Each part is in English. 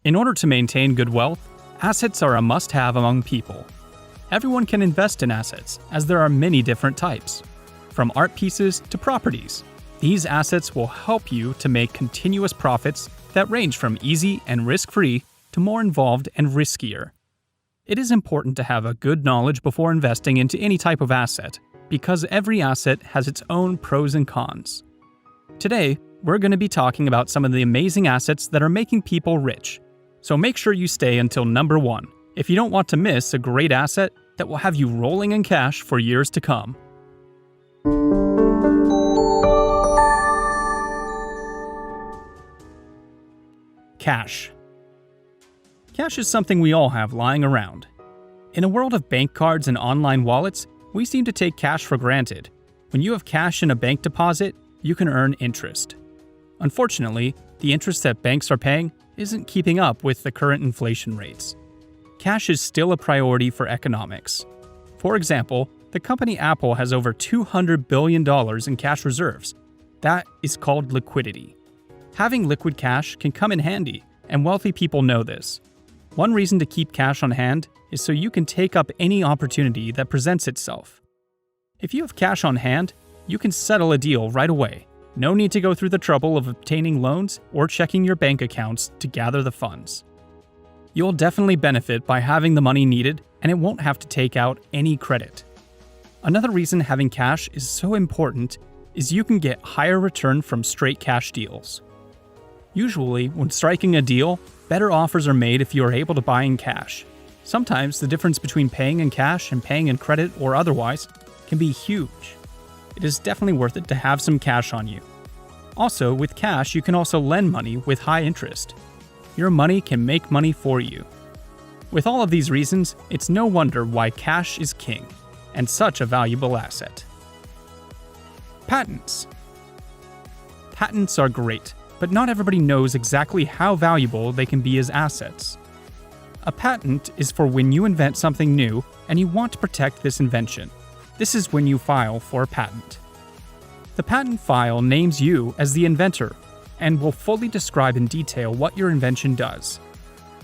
In order to maintain good wealth, assets are a must-have among people. Everyone can invest in assets, as there are many different types. From art pieces to properties, these assets will help you to make continuous profits that range from easy and risk-free to more involved and riskier. It is important to have a good knowledge before investing into any type of asset, because every asset has its own pros and cons. Today, we're going to be talking about some of the amazing assets that are making people rich. So make sure you stay until number 1 if you don't want to miss a great asset that will have you rolling in cash for years to come. Cash. Cash is something we all have lying around. In a world of bank cards and online wallets, we seem to take cash for granted. When you have cash in a bank deposit, you can earn interest. Unfortunately, the interest that banks are paying isn't keeping up with the current inflation rates. Cash is still a priority for economics. For example, the company Apple has over $200 billion in cash reserves. That is called liquidity. Having liquid cash can come in handy, and wealthy people know this. One reason to keep cash on hand is so you can take up any opportunity that presents itself. If you have cash on hand, you can settle a deal right away. No need to go through the trouble of obtaining loans or checking your bank accounts to gather the funds. You'll definitely benefit by having the money needed, and it won't have to take out any credit. Another reason having cash is so important is you can get higher return from straight cash deals. Usually, when striking a deal, better offers are made if you are able to buy in cash. Sometimes the difference between paying in cash and paying in credit or otherwise can be huge. It is definitely worth it to have some cash on you. Also, with cash, you can also lend money with high interest. Your money can make money for you. With all of these reasons, it's no wonder why cash is king, and such a valuable asset. Patents. Patents are great, but not everybody knows exactly how valuable they can be as assets. A patent is for when you invent something new and you want to protect this invention. This is when you file for a patent. The patent file names you as the inventor and will fully describe in detail what your invention does.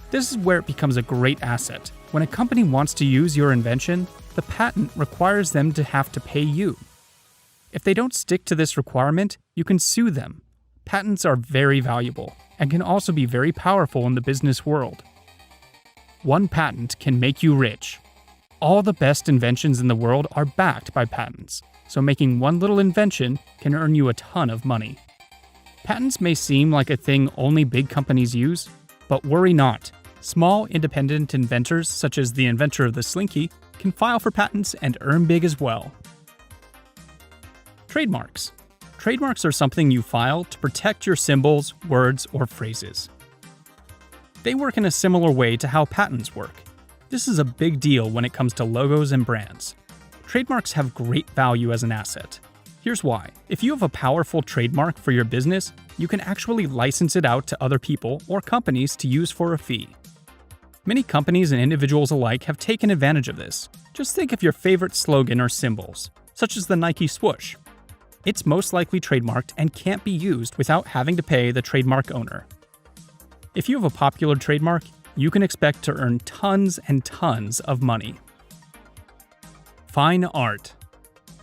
This is where it becomes a great asset. When a company wants to use your invention, the patent requires them to have to pay you. If they don't stick to this requirement, you can sue them. Patents are very valuable and can also be very powerful in the business world. One patent can make you rich. All the best inventions in the world are backed by patents, so making one little invention can earn you a ton of money. Patents may seem like a thing only big companies use, but worry not. Small, independent inventors, such as the inventor of the Slinky, can file for patents and earn big as well. Trademarks. Trademarks are something you file to protect your symbols, words, or phrases. They work in a similar way to how patents work. This is a big deal when it comes to logos and brands. Trademarks have great value as an asset. Here's why. If you have a powerful trademark for your business, you can actually license it out to other people or companies to use for a fee. Many companies and individuals alike have taken advantage of this. Just think of your favorite slogan or symbols, such as the Nike swoosh. It's most likely trademarked and can't be used without having to pay the trademark owner. If you have a popular trademark, you can expect to earn tons and tons of money. Fine art.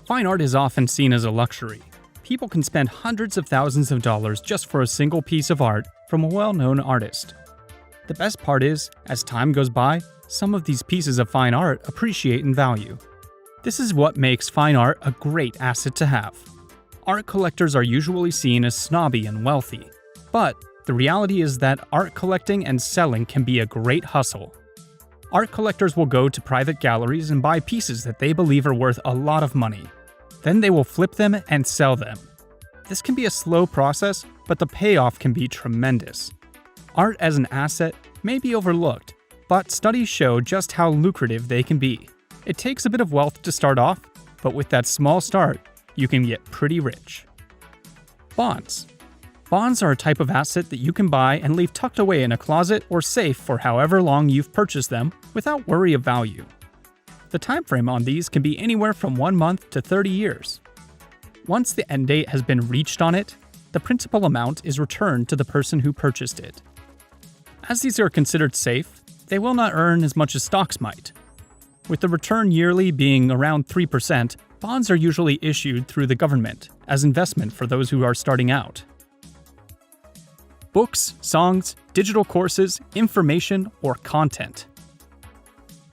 Fine art is often seen as a luxury. People can spend hundreds of thousands of dollars just for a single piece of art from a well-known artist. The best part is, as time goes by, some of these pieces of fine art appreciate in value. This is what makes fine art a great asset to have. Art collectors are usually seen as snobby and wealthy, but the reality is that art collecting and selling can be a great hustle. Art collectors will go to private galleries and buy pieces that they believe are worth a lot of money. Then they will flip them and sell them. This can be a slow process, but the payoff can be tremendous. Art as an asset may be overlooked, but studies show just how lucrative they can be. It takes a bit of wealth to start off, but with that small start, you can get pretty rich. Bonds. Bonds are a type of asset that you can buy and leave tucked away in a closet or safe for however long you've purchased them without worry of value. The time frame on these can be anywhere from 1 month to 30 years. Once the end date has been reached on it, the principal amount is returned to the person who purchased it. As these are considered safe, they will not earn as much as stocks might. With the return yearly being around 3%, bonds are usually issued through the government as investment for those who are starting out. Books, songs, digital courses, information, or content.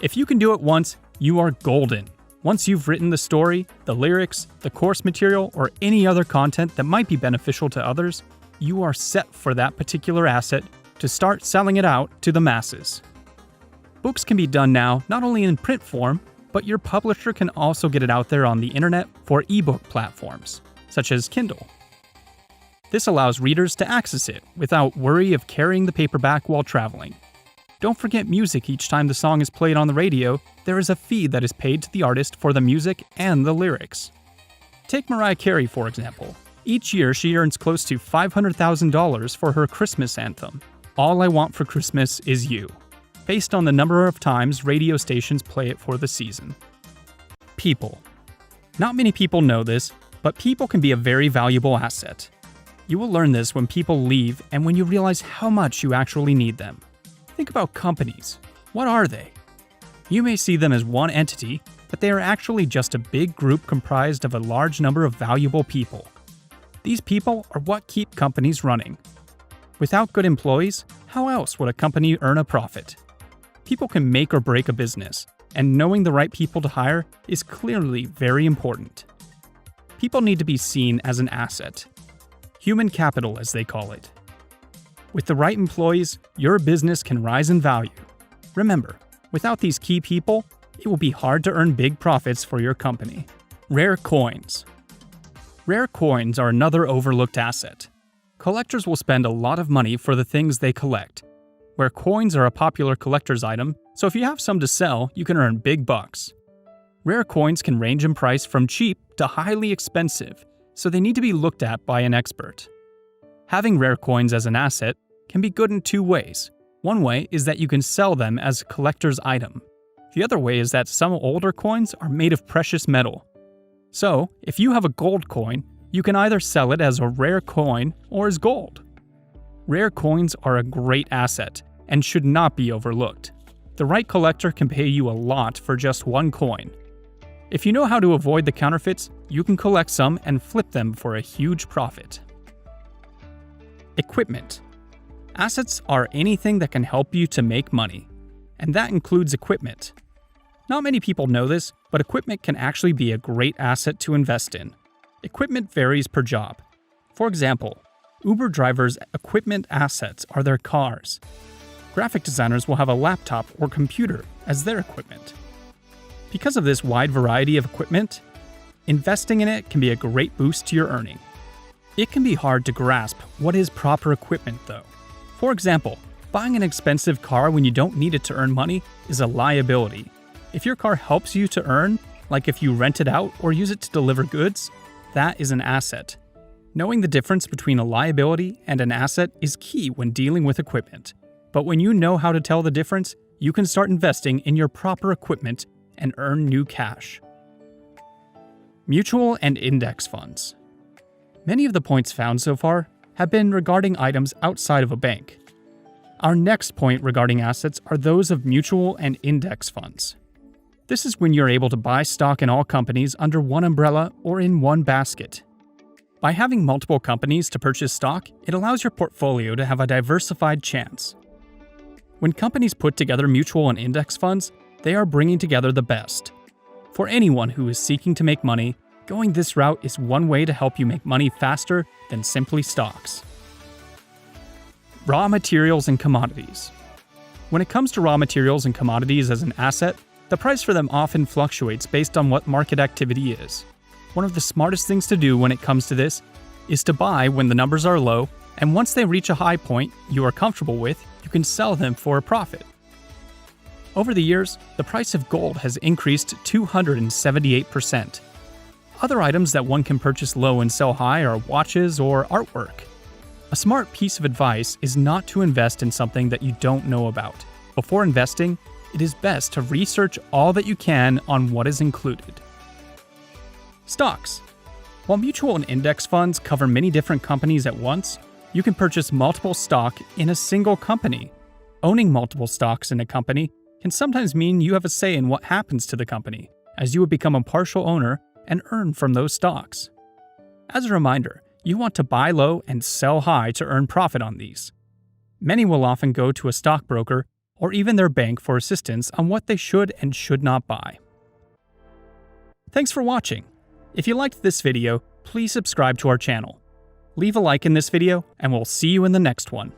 If you can do it once, you are golden. Once you've written the story, the lyrics, the course material, or any other content that might be beneficial to others, you are set for that particular asset to start selling it out to the masses. Books can be done now not only in print form, but your publisher can also get it out there on the internet for ebook platforms, such as Kindle. This allows readers to access it without worry of carrying the paperback while traveling. Don't forget music each time the song is played on the radio. There is a fee that is paid to the artist for the music and the lyrics. Take Mariah Carey, for example. Each year she earns close to $500,000 for her Christmas anthem, All I Want for Christmas Is You, based on the number of times radio stations play it for the season. People. Not many people know this, but people can be a very valuable asset. You will learn this when people leave and when you realize how much you actually need them. Think about companies. What are they? You may see them as one entity, but they are actually just a big group comprised of a large number of valuable people. These people are what keep companies running. Without good employees, how else would a company earn a profit? People can make or break a business, and knowing the right people to hire is clearly very important. People need to be seen as an asset. Human capital, as they call it. With the right employees, your business can rise in value. Remember, without these key people, it will be hard to earn big profits for your company. Rare coins. Rare coins are another overlooked asset. Collectors will spend a lot of money for the things they collect. Where coins are a popular collector's item, so if you have some to sell, you can earn big bucks. Rare coins can range in price from cheap to highly expensive, so they need to be looked at by an expert. Having rare coins as an asset can be good in two ways. One way is that you can sell them as a collector's item. The other way is that some older coins are made of precious metal. So, if you have a gold coin, you can either sell it as a rare coin or as gold. Rare coins are a great asset and should not be overlooked. The right collector can pay you a lot for just one coin. If you know how to avoid the counterfeits, you can collect some and flip them for a huge profit. Equipment. Assets are anything that can help you to make money, and that includes equipment. Not many people know this, but equipment can actually be a great asset to invest in. Equipment varies per job. For example, Uber drivers' equipment assets are their cars. Graphic designers will have a laptop or computer as their equipment. Because of this wide variety of equipment, investing in it can be a great boost to your earning. It can be hard to grasp what is proper equipment, though. For example, buying an expensive car when you don't need it to earn money is a liability. If your car helps you to earn, like if you rent it out or use it to deliver goods, that is an asset. Knowing the difference between a liability and an asset is key when dealing with equipment. But when you know how to tell the difference, you can start investing in your proper equipment and earn new cash. Mutual and index funds. Many of the points found so far have been regarding items outside of a bank. Our next point regarding assets are those of mutual and index funds. This is when you're able to buy stock in all companies under one umbrella or in one basket. By having multiple companies to purchase stock, it allows your portfolio to have a diversified chance. When companies put together mutual and index funds, they are bringing together the best. For anyone who is seeking to make money, going this route is one way to help you make money faster than simply stocks. Raw materials and commodities. When it comes to raw materials and commodities as an asset, the price for them often fluctuates based on what market activity is. One of the smartest things to do when it comes to this is to buy when the numbers are low, and once they reach a high point you are comfortable with, you can sell them for a profit. Over the years, the price of gold has increased 278%. Other items that one can purchase low and sell high are watches or artwork. A smart piece of advice is not to invest in something that you don't know about. Before investing, it is best to research all that you can on what is included. Stocks. While mutual and index funds cover many different companies at once, you can purchase multiple stock in a single company. Owning multiple stocks in a company can sometimes mean you have a say in what happens to the company, as you would become a partial owner and earn from those stocks. As a reminder, you want to buy low and sell high to earn profit on these. Many will often go to a stockbroker or even their bank for assistance on what they should and should not buy. Thanks for watching. If you liked this video, please subscribe to our channel. Leave a like in this video, and we'll see you in the next one.